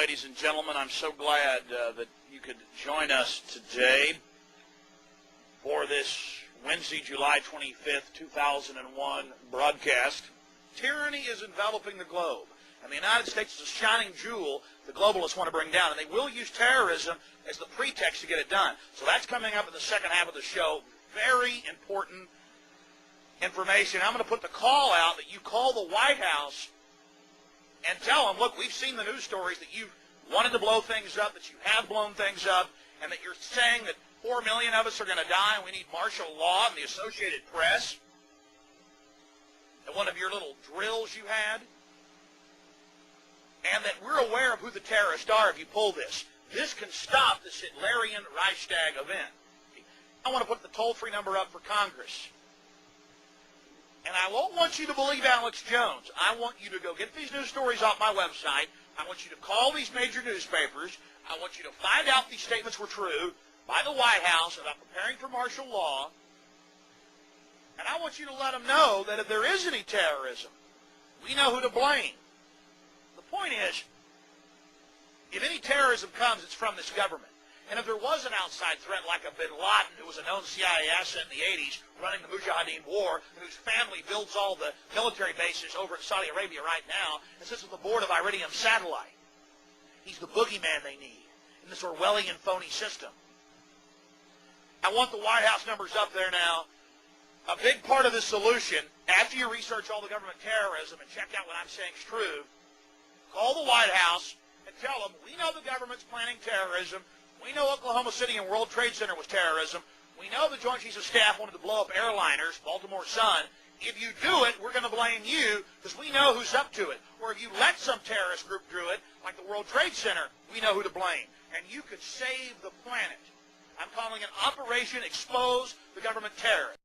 ladies and gentlemen. I'm so glad that you could join us today for this Wednesday, July 25th, 2001 broadcast. Tyranny is enveloping the globe, and the United States is a shining jewel the globalists want to bring down, and they will use terrorism as the pretext to get it done. So that's coming up in the second half of the show. Very important information. I'm going to put the call out that you call the White House and tell them, look, we've seen the news stories that you've wanted to blow things up, that you have blown things up, and that you're saying that 4 million of us are going to die and we need martial law and the Associated Press at one of your little drills you had, and that we're aware of who the terrorists are if you pull this. This can stop this Hitlerian Reichstag event. I want to put the toll-free number up for Congress. And I won't want you to believe Alex Jones. I want you to go get these news stories off my website. I want you to call these major newspapers. I want you to find out these statements were true by the White House about preparing for martial law. And I want you to let them know that if there is any terrorism, we know who to blame. The point is, if any terrorism comes, it's from this government. And if there was an outside threat like a bin Laden, who was a known CIA asset in the 80s, running the Mujahideen War, whose family builds all the military bases over in Saudi Arabia right now, and sits on the board of Iridium Satellite. He's the boogeyman they need in this Orwellian phony system. I want the White House numbers up there now. A big part of the solution, after you research all the government terrorism and check out what I'm saying is true, call the White House and tell them, we know the government's planning terrorism. We know Oklahoma City and World Trade Center was terrorism. We know the Joint Chiefs of Staff wanted to blow up airliners, Baltimore Sun. If you do it, we're going to blame you because we know who's up to it. Or if you let some terrorist group do it, like the World Trade Center, we know who to blame. And you could save the planet. I'm calling it Operation Expose the Government Terrorists.